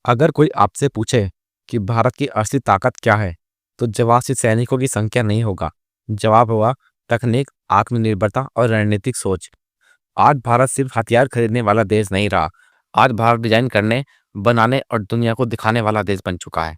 अगर कोई आपसे पूछे कि भारत की असली ताकत क्या है, तो जवाब सिर्फ सैनिकों की संख्या नहीं होगा। जवाब होगा तकनीक, आत्मनिर्भरता और रणनीतिक सोच। आज भारत सिर्फ हथियार खरीदने वाला देश नहीं रहा। आज भारत डिजाइन करने, बनाने और दुनिया को दिखाने वाला देश बन चुका है।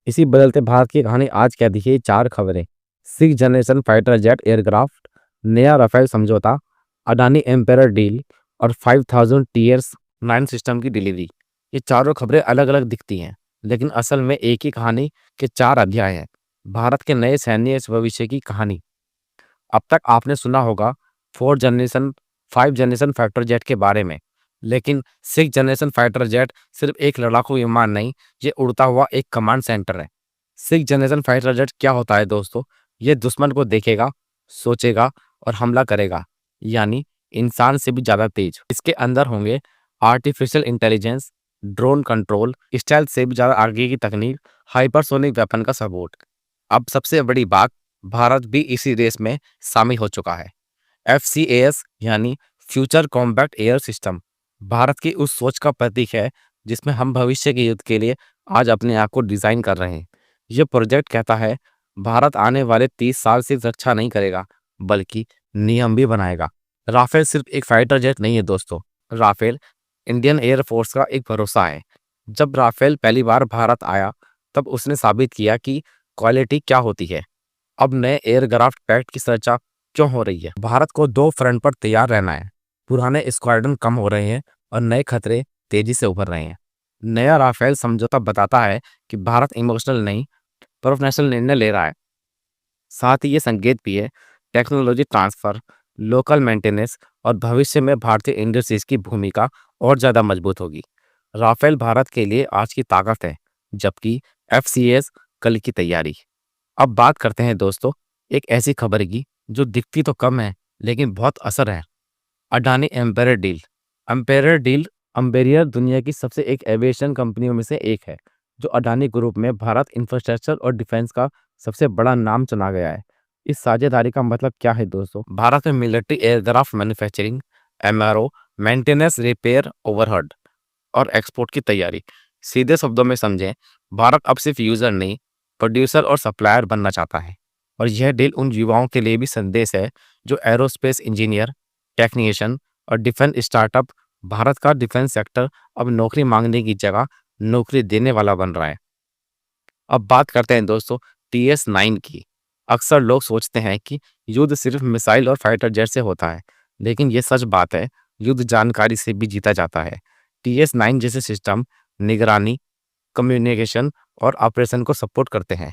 इसी बदलते भारत की कहानी आज क्या दिखी, चार खबरें। 6 जनरेशन फाइटर जेट एयरक्राफ्ट, नया राफेल समझौता, अडानी एम्पेरर डील और 5000 टीयर्स 9 सिस्टम की डिलीवरी। ये चारों खबरें अलग अलग दिखती हैं, लेकिन असल में एक ही कहानी के चार अध्याय हैं। भारत के नए सैन्य भविष्य की कहानी। अब तक आपने सुना होगा 4 जनरेशन 5 जनरेशन फाइटर जेट के बारे में, लेकिन 6 जनरेशन फाइटर जेट सिर्फ एक लड़ाकू विमान नहीं, ये उड़ता हुआ एक कमांड सेंटर है। 6 जनरेशन फाइटर जेट क्या होता है दोस्तों? ये दुश्मन को देखेगा, सोचेगा और हमला करेगा, यानी इंसान से भी ज्यादा तेज। इसके अंदर होंगे artificial intelligence, drone control, style से भी ज्यादा आगे की तकनीक, हाइपरसोनिक वेपन का सपोर्ट। अब सबसे बड़ी बात, भारत भी इसी रेस में शामिल हो चुका है। FCAS यानी future combat air system Bharat की उस सोच का प्रतीक है जिसमें हम भविष्य के युद्ध के लिए आज अपने आप को डिजाइन कर रहे हैं। यह प्रोजेक्ट कहता है भारत आने वाले 30 साल सिर्फ रक्षा नहीं करेगा, बल्कि नियम भी बनाएगा। राफेल सिर्फ एक फाइटर जेट नहीं है दोस्तों, राफेल इंडियन एयरफोर्स का एक भरोसा है। जब राफेल पहली बार भारत आया, तब उसने साबित किया कि क्वालिटी क्या होती है। अब नए एयरक्राफ्ट पैक्ट की चर्चा क्यों हो रही है? भारत को दो फ्रंट पर तैयार रहना है। पुराने स्क्वाड्रन कम हो रहे हैं और नए खतरे तेजी से उभर रहे हैं। नया राफेल समझौता बताता है कि भारत इमोशनल नहीं, प्रोफेशनल निर्णय ले रहा है। साथ ही ये संकेत भी है, टेक्नोलॉजी ट्रांसफर, लोकल मेंटेनेंस और भविष्य में भारतीय इंडस्ट्रीज की भूमिका और ज्यादा मजबूत होगी। राफेल भारत के लिए आज की ताकत है, जबकि FCAS कल की तैयारी। अब बात करते हैं दोस्तों एक ऐसी खबर की जो दिखती तो कम है, लेकिन बहुत असर है। Adani Embraer deal. Embraer deal Embraer दुनिया की सबसे एक एविएशन कंपनियों में से एक है, जो अडानी ग्रुप में भारत इंफ्रास्ट्रक्चर और डिफेंस का सबसे बड़ा नाम चुना गया है। इस साझेदारी का मतलब क्या है दोस्तों? भारत में military aircraft manufacturing, MRO, maintenance, repair, overhead और एक्सपोर्ट की तैयारी। सीधे शब्दों में समझें, भारत अब सिर्फ यूजर नहीं, प्रोड्यूसर और सप्लायर बनना चाहता है। और यह डील उन युवाओं के लिए भी संदेश है जो एरोस्पेस इंजीनियर, टेक्नीशियन और डिफेंस स्टार्टअप। भारत का डिफेंस सेक्टर अब नौकरी मांगने की जगह नौकरी देने वाला बन रहा है। अब बात करते हैं दोस्तों TS9 की। अक्सर लोग सोचते हैं कि युद्ध सिर्फ मिसाइल और फाइटर जेट से होता है, लेकिन ये सच बात है, युद्ध जानकारी से भी जीता जाता है। TS9 जैसे सिस्टम निगरानी, कम्युनिकेशन और ऑपरेशन को सपोर्ट करते हैं।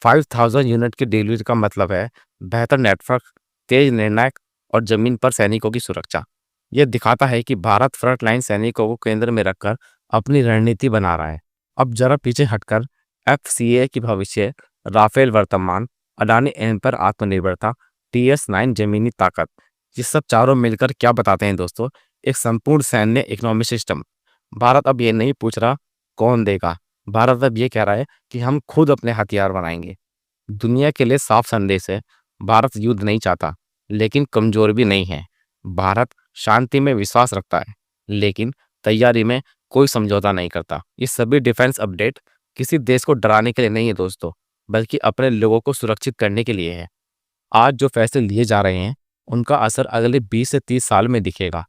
5000 यूनिट की डिलीवरी का मतलब है बेहतर नेटवर्क, तेज निर्णायक और जमीन पर सैनिकों की सुरक्षा। यह दिखाता है कि भारत फ्रंटलाइन सैनिकों को केंद्र में रखकर अपनी रणनीति बना रहा है। अब जरा पीछे हटकर FCA की भविष्य, राफेल वर्तमान, अडानी एम्पर आत्मनिर्भरता, TS9 जमीनी ताकत, ये सब चारों मिलकर क्या बताते हैं दोस्तों? एक संपूर्ण सैन्य इकोनॉमी सिस्टम। भारत अब ये नहीं पूछ रहा कौन देगा, भारत अब ये कह रहा है कि हम खुद अपने हथियार बनाएंगे। दुनिया के लिए साफ संदेश है, भारत युद्ध नहीं चाहता, लेकिन कमजोर भी नहीं है। भारत शांति में विश्वास रखता है, लेकिन तैयारी में कोई समझौता नहीं करता। ये सभी डिफेंस अपडेट किसी देश को डराने के लिए नहीं है दोस्तों, बल्कि अपने लोगों को सुरक्षित करने के लिए है। आज जो फैसले लिए जा रहे हैं, उनका असर अगले 20 से 30 साल में दिखेगा।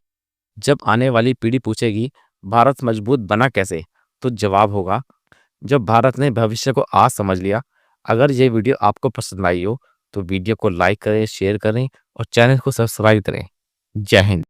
जब आने वाली पीढ़ी पूछेगी भारत मजबूत बना कैसे, तो जवाब होगा जब भारत ने भविष्य को आज समझ लिया। अगर ये वीडियो आपको पसंद आई हो तो वीडियो को लाइक करें, शेयर करें और चैनल को सब्सक्राइब करें। जय हिंद।